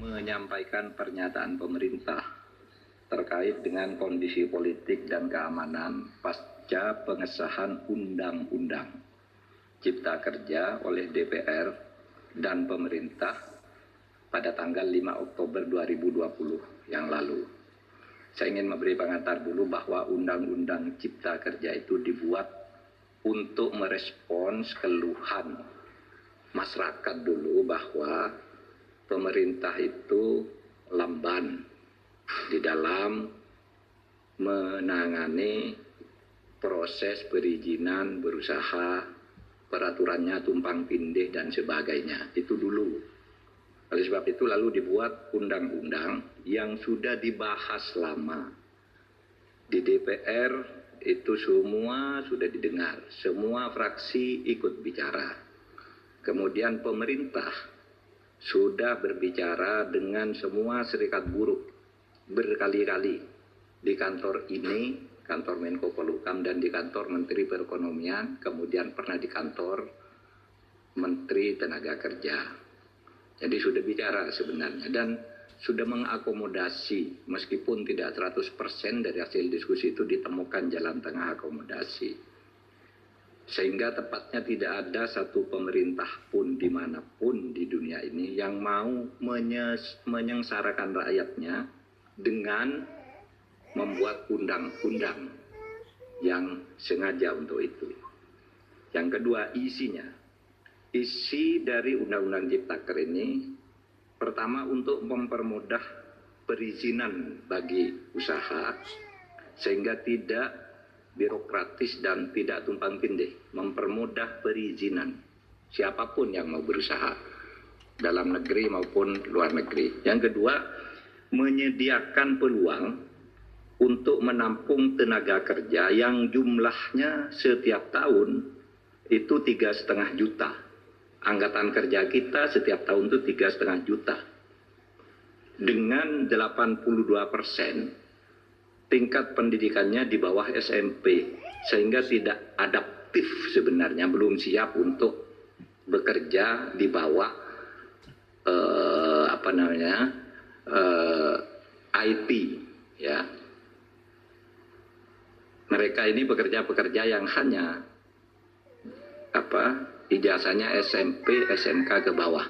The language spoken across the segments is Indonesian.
menyampaikan pernyataan pemerintah terkait dengan kondisi politik dan keamanan pasca pengesahan Undang-Undang Cipta Kerja oleh DPR dan pemerintah pada tanggal 5 Oktober 2020 yang lalu. Saya ingin memberi pengantar dulu bahwa Undang-Undang Cipta Kerja itu dibuat untuk merespons keluhan masyarakat dulu bahwa pemerintah itu lamban di dalam menangani proses perizinan berusaha, peraturannya tumpang tindih dan sebagainya. Itu dulu. Oleh sebab itu lalu dibuat undang-undang yang sudah dibahas lama. Di DPR itu semua sudah didengar, semua fraksi ikut bicara. Kemudian pemerintah sudah berbicara dengan semua serikat buruh berkali-kali di kantor ini, kantor Menko Polhukam, dan di kantor Menteri Perekonomian, kemudian pernah di kantor Menteri Tenaga Kerja. Jadi sudah bicara sebenarnya dan sudah mengakomodasi, meskipun tidak 100% dari hasil diskusi itu ditemukan jalan tengah akomodasi. Sehingga tepatnya tidak ada satu pemerintah pun dimanapun di dunia ini yang mau menyengsarakan rakyatnya dengan membuat undang-undang yang sengaja untuk itu. Yang kedua, isinya. Isi dari Undang-Undang Ciptaker ini pertama untuk mempermudah perizinan bagi usaha sehingga tidak birokratis dan tidak tumpang tindih, mempermudah perizinan siapapun yang mau berusaha dalam negeri maupun luar negeri. Yang kedua, menyediakan peluang untuk menampung tenaga kerja yang jumlahnya setiap tahun itu 3,5 juta. Angkatan kerja kita setiap tahun itu 3,5 juta. Dengan 82% tingkat pendidikannya di bawah SMP, sehingga tidak adaptif sebenarnya, belum siap untuk bekerja di bawah IT, ya. Mereka ini pekerja-pekerja yang hanya ijazahnya SMP, SMK ke bawah.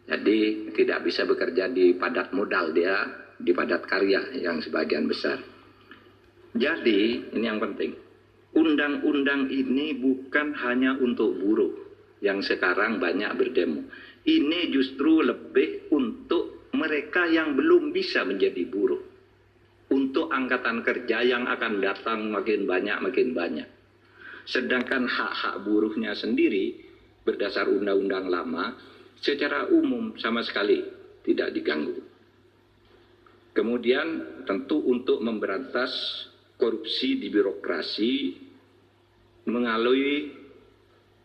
Jadi tidak bisa bekerja di padat modal, dia di padat karya yang sebagian besar. Jadi ini yang penting. Undang-undang ini bukan hanya untuk buruh yang sekarang banyak berdemo. Ini justru lebih untuk mereka yang belum bisa menjadi buruh. Untuk angkatan kerja yang akan datang makin banyak. Sedangkan hak-hak buruhnya sendiri berdasar undang-undang lama secara umum sama sekali tidak diganggu. Kemudian tentu untuk memberantas korupsi di birokrasi melalui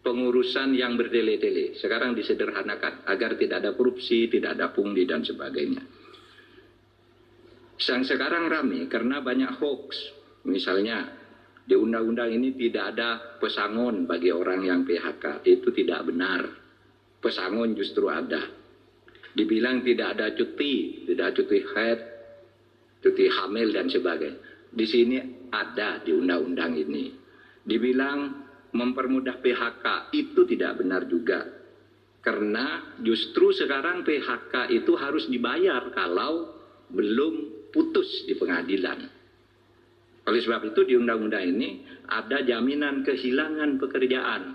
pengurusan yang bertele-tele. Sekarang disederhanakan agar tidak ada korupsi, tidak ada pungli dan sebagainya. Yang sekarang ramai karena banyak hoax. Misalnya di undang-undang ini tidak ada pesangon bagi orang yang PHK. Itu tidak benar. Pesangon justru ada. Dibilang tidak ada cuti, tidak cuti haid, cuti hamil dan sebagainya. Di sini ada di undang-undang ini. Dibilang mempermudah PHK, itu tidak benar juga. Karena justru sekarang PHK itu harus dibayar kalau belum putus di pengadilan. Oleh sebab itu di undang-undang ini ada jaminan kehilangan pekerjaan.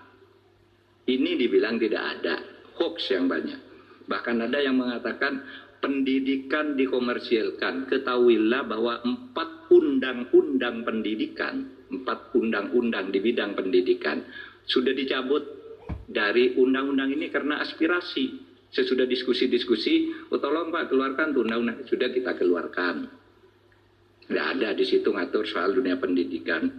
Ini dibilang tidak ada, hoax yang banyak. Bahkan ada yang mengatakan pendidikan dikomersialkan. Ketahuilah bahwa 4 undang-undang pendidikan, 4 undang-undang di bidang pendidikan sudah dicabut dari undang-undang ini karena aspirasi. Sesudah diskusi-diskusi, tolong Pak keluarkan tuh undang-undang. Sudah kita keluarkan. Tidak ada di situ ngatur soal dunia pendidikan.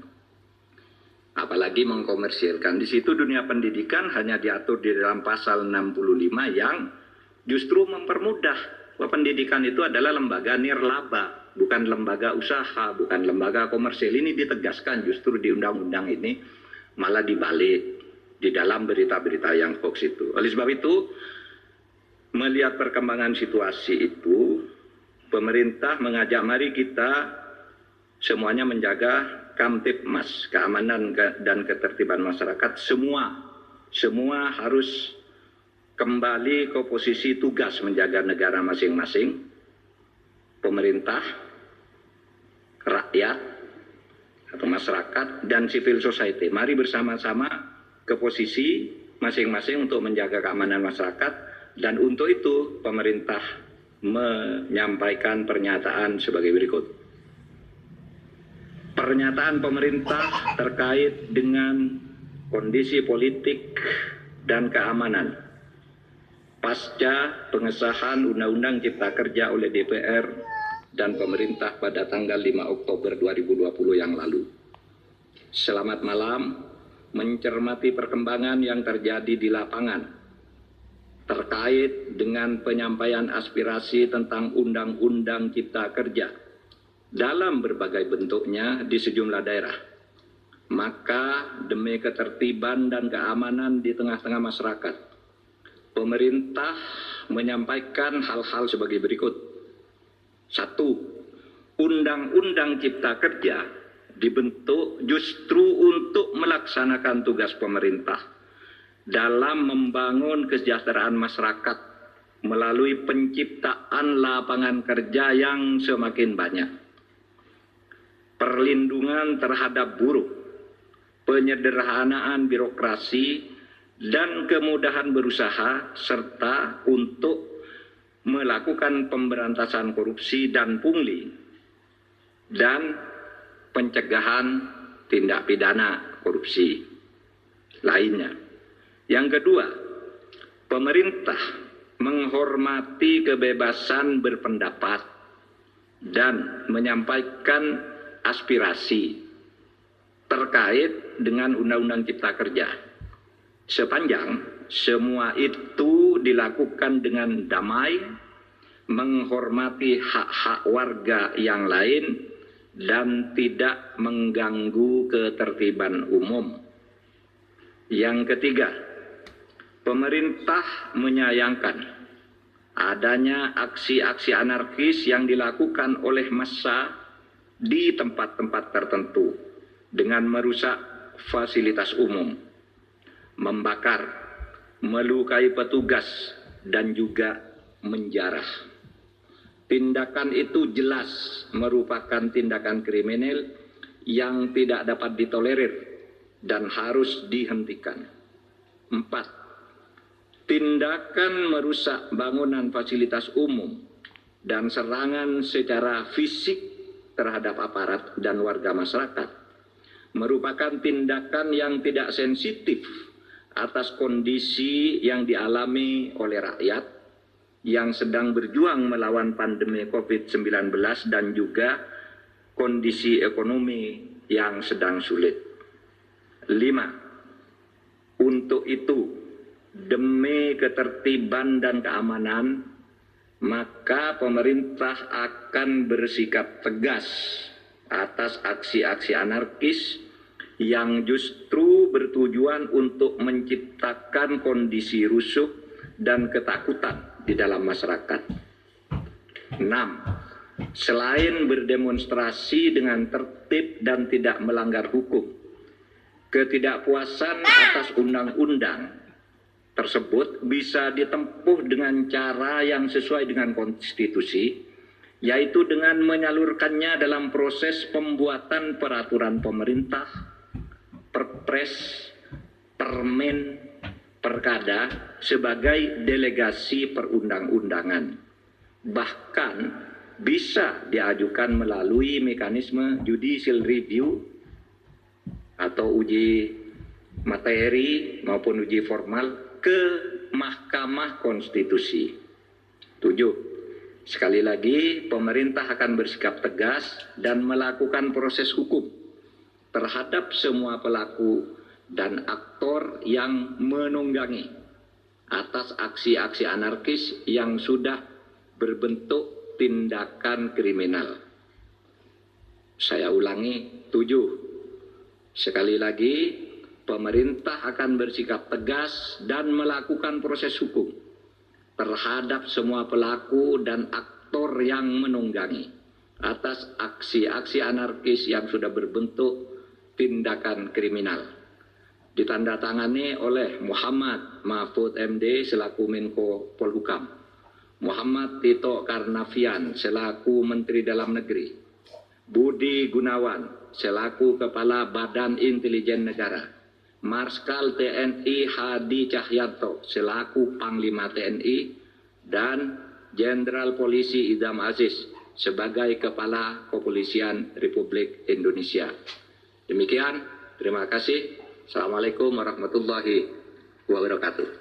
Apalagi mengkomersilkan. Di situ dunia pendidikan hanya diatur di dalam pasal 65 yang justru mempermudah bahwa pendidikan itu adalah lembaga nirlaba, bukan lembaga usaha, bukan lembaga komersil. Ini ditegaskan justru di undang-undang ini, malah dibalik di dalam berita-berita yang hoax itu. Oleh sebab itu, Melihat perkembangan situasi itu, pemerintah mengajak mari kita semuanya menjaga Kamtipmas, keamanan dan ketertiban masyarakat. Semua harus kembali ke posisi tugas menjaga negara masing-masing. Pemerintah, rakyat atau masyarakat, dan civil society. Mari bersama-sama ke posisi masing-masing untuk menjaga keamanan masyarakat, dan untuk itu pemerintah menyampaikan pernyataan sebagai berikut. Pernyataan pemerintah terkait dengan kondisi politik dan keamanan pasca pengesahan Undang-Undang Cipta Kerja oleh DPR dan pemerintah pada tanggal 5 Oktober 2020 yang lalu. Selamat malam, mencermati perkembangan yang terjadi di lapangan terkait dengan penyampaian aspirasi tentang Undang-Undang Cipta Kerja dalam berbagai bentuknya di sejumlah daerah. Maka demi ketertiban dan keamanan di tengah-tengah masyarakat, pemerintah menyampaikan hal-hal sebagai berikut. 1. Undang-Undang Cipta Kerja dibentuk justru untuk melaksanakan tugas pemerintah dalam membangun kesejahteraan masyarakat melalui penciptaan lapangan kerja yang semakin banyak, perlindungan terhadap buruh, penyederhanaan birokrasi, dan kemudahan berusaha, serta untuk melakukan pemberantasan korupsi dan pungli, dan pencegahan tindak pidana korupsi lainnya. Yang kedua, pemerintah menghormati kebebasan berpendapat dan menyampaikan aspirasi terkait dengan Undang-Undang Cipta Kerja, sepanjang semua itu dilakukan dengan damai, menghormati hak-hak warga yang lain, dan tidak mengganggu ketertiban umum. Yang ketiga, pemerintah menyayangkan adanya aksi-aksi anarkis yang dilakukan oleh massa di tempat-tempat tertentu dengan merusak fasilitas umum, membakar, melukai petugas, dan juga menjarah. Tindakan itu jelas merupakan tindakan kriminal yang tidak dapat ditolerir dan harus dihentikan. 4. Tindakan merusak bangunan fasilitas umum dan serangan secara fisik terhadap aparat dan warga masyarakat merupakan tindakan yang tidak sensitif atas kondisi yang dialami oleh rakyat yang sedang berjuang melawan pandemi COVID-19 dan juga kondisi ekonomi yang sedang sulit. 5. Untuk itu, demi ketertiban dan keamanan, maka pemerintah akan bersikap tegas atas aksi-aksi anarkis yang justru bertujuan untuk menciptakan kondisi rusuh dan ketakutan di dalam masyarakat. 6. Selain berdemonstrasi dengan tertib dan tidak melanggar hukum, ketidakpuasan atas undang-undang tersebut bisa ditempuh dengan cara yang sesuai dengan konstitusi, yaitu dengan menyalurkannya dalam proses pembuatan peraturan pemerintah, perpres, permen, perkada sebagai delegasi perundang-undangan. Bahkan bisa diajukan melalui mekanisme judicial review atau uji materi maupun uji formal ke Mahkamah Konstitusi. 7. Sekali lagi, pemerintah akan bersikap tegas dan melakukan proses hukum terhadap semua pelaku dan aktor yang menunggangi atas aksi-aksi anarkis yang sudah berbentuk tindakan kriminal. Saya ulangi, 7. Sekali lagi, pemerintah akan bersikap tegas dan melakukan proses hukum terhadap semua pelaku dan aktor yang menunggangi atas aksi-aksi anarkis yang sudah berbentuk tindakan kriminal. Ditandatangani oleh Muhammad Mahfud MD selaku Menko Polhukam, Muhammad Tito Karnavian selaku Menteri Dalam Negeri, Budi Gunawan selaku Kepala Badan Intelijen Negara, Marskal TNI Hadi Cahyanto selaku Panglima TNI, dan Jenderal Polisi Idham Aziz sebagai Kepala Kepolisian Republik Indonesia. Demikian, terima kasih. Assalamualaikum warahmatullahi wabarakatuh.